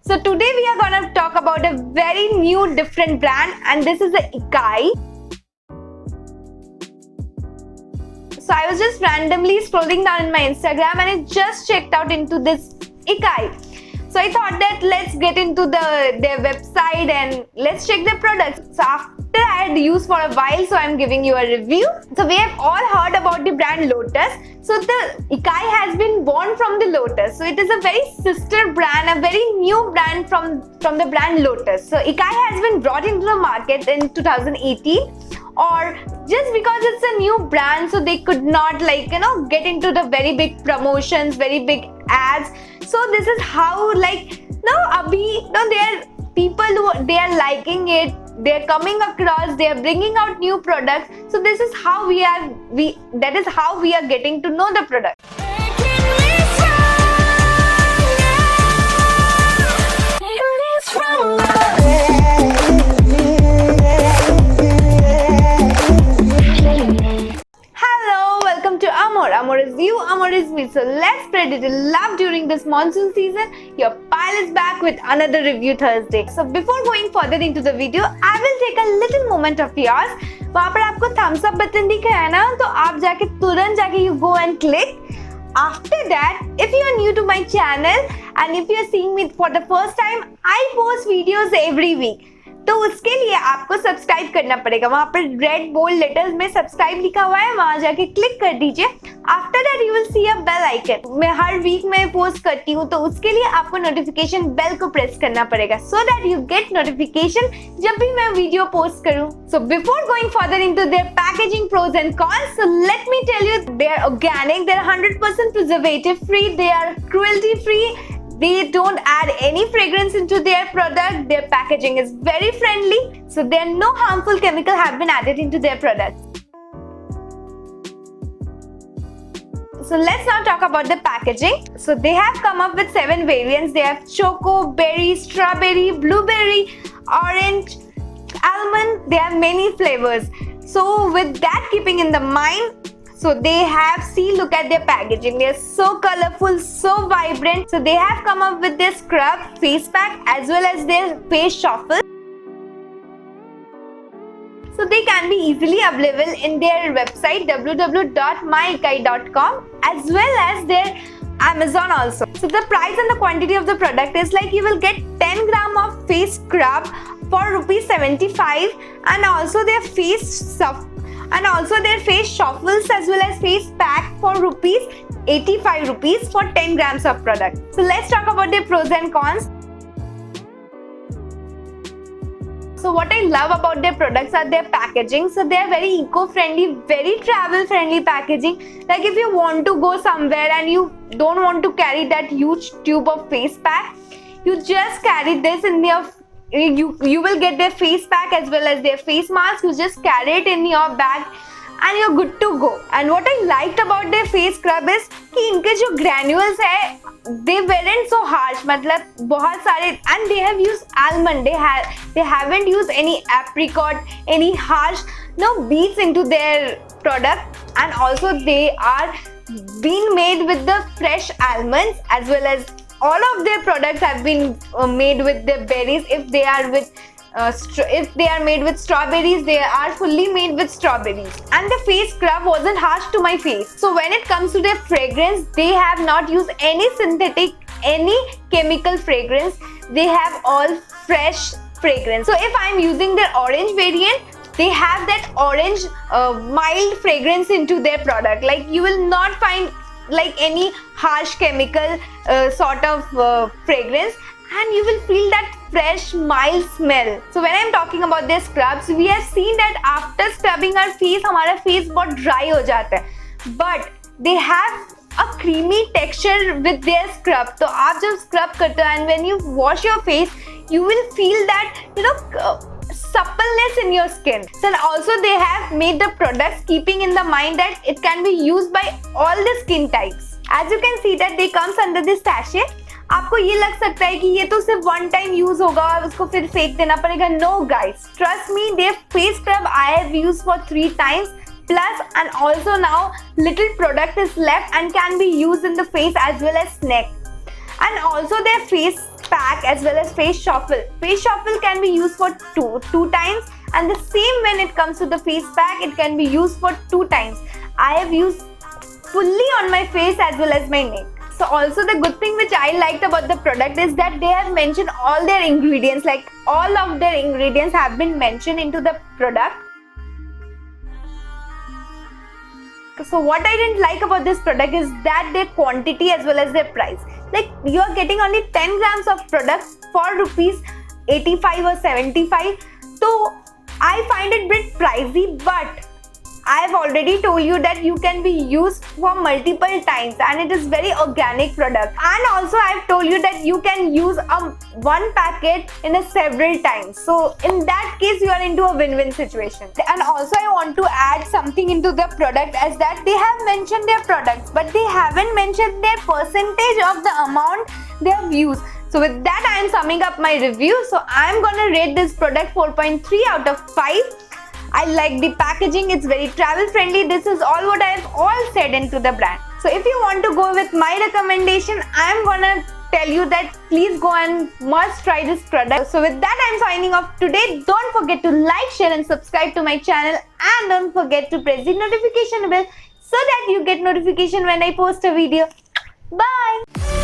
So today we are gonna talk about a very new different brand, and this is the Ikai. So I was just randomly scrolling down in my Instagram and I just checked out into this Ikai. So I thought that let's get into their website and let's check their products. So after I had used for a while, so I'm giving you a review. So we have all heard about the brand Lotus. So the Ikai has been born from the Lotus. So it is a very sister brand, a very new brand from the brand Lotus. So Ikai has been brought into the market in 2018. Or just because it's a new brand, so they could not get into the very big promotions, very big ads. So this is how there are people who they are liking it, they're coming across, they are bringing out new products. So this is how that is how we are getting to know the product. Amor is you, Amor is me. So let's spread it love during this monsoon season. Your pile is back with another review Thursday. So before going further into the video, I will take a little moment of yours. वहाँ पर आपको thumbs up button दिख रहा है ना, तो आप जाके तुरंत जाके you go and click. After that, if you are new to my channel and if you are seeing me for the first time, I post videos every week. तो उसके लिए आपको सब्सक्राइब करना पड़ेगा. वहां पर रेड बोल्ड लेटर्स में subscribe लिखा हुआ है, वहां जाके क्लिक कर दीजिए. After that you will see a bell icon. मैं हर वीक में पोस्ट करती हूँ, तो उसके लिए आपको नोटिफिकेशन बेल को प्रेस करना पड़ेगा so that you get notification जब भी मैं वीडियो पोस्ट करूँ. So before going further into their packaging pros and cons, so let me tell you they are organic, they are 100% preservative free, they are cruelty free. They don't add any fragrance into their product. Their packaging is very friendly. So there are no harmful chemicals have been added into their products. So let's now talk about the packaging. So they have come up with 7 variants. They have choco, berry, strawberry, blueberry, orange, almond. They have many flavors. So with that keeping in the mind, so they have, look at their packaging. They are so colorful, so vibrant. So they have come up with their scrub, face pack as well as their face shuffle. So they can be easily available in their website www.myikai.com as well as their Amazon also. So the price and the quantity of the product is like you will get 10 gram of face scrub for ₹75 and also their face shuffles as well as face pack for ₹85 for 10 grams of product. So let's talk about their pros and cons. So what I love about their products are their packaging. So they are very eco-friendly, very travel-friendly packaging. Like if you want to go somewhere and you don't want to carry that huge tube of face pack, you just carry this in your you will get their face pack as well as their face mask. You just carry it in your bag and you're good to go. And what I liked about their face scrub is कि इनके जो granules है, they weren't so harsh. मतलब बहुत सारे, and they have used almond. They haven't used any apricot, any harsh beats into their product. And also they are being made with the fresh almonds as well as all of their products have been made with the berries. If they are made with strawberries, they are fully made with strawberries. And the face scrub wasn't harsh to my face. So when it comes to their fragrance, they have not used any synthetic, any chemical fragrance. They have all fresh fragrance. So if I'm using their orange variant, they have that orange mild fragrance into their product. Like you will not find like any harsh chemical sort of fragrance, and you will feel that fresh mild smell. So when I'm talking about their scrubs, we have seen that after scrubbing our face, हमारा face बहुत dry हो जाता है, but they have a creamy texture with their scrub. तो आप जब scrub करते हो and when you wash your face, you will feel that suppleness in your skin. So also they have made the products keeping in the mind that it can be used by all the skin types. As you can see that they comes under this sachet. आपको ये लग सकता है कि ये तो सिर्फ one time use होगा और उसको फिर फेंक देना पड़ेगा. No guys, trust me, their face scrub I have used for 3 times plus, and also now little product is left and can be used in the face as well as neck. And also their face pack as well as face shuffle. Face shuffle can be used for two times, and the same when it comes to the face pack, it can be used for 2 times. I have used fully on my face as well as my neck. So also the good thing which I liked about the product is that they have mentioned all their ingredients, like all of their ingredients have been mentioned into the product. So what I didn't like about this product is that their quantity as well as their price. Like you are getting only 10 grams of product for rupees 85 or 75. So I find it a bit pricey, but I have already told you that you can be used for multiple times and it is very organic product. And also I have told you that you can use one packet in a several times. So in that case you are into a win-win situation. And also I want to add something into the product, as that they have mentioned their products but they haven't mentioned their percentage of the amount they have used. So with that I am summing up my review. So I am gonna rate this product 4.3 out of 5. I like the packaging, it's very travel friendly. This is all what I have all said into the brand. So if you want to go with my recommendation, I am gonna tell you that please go and must try this product. So with that I am signing off today. Don't forget to like, share and subscribe to my channel, and don't forget to press the notification bell so that you get notification when I post a video. Bye.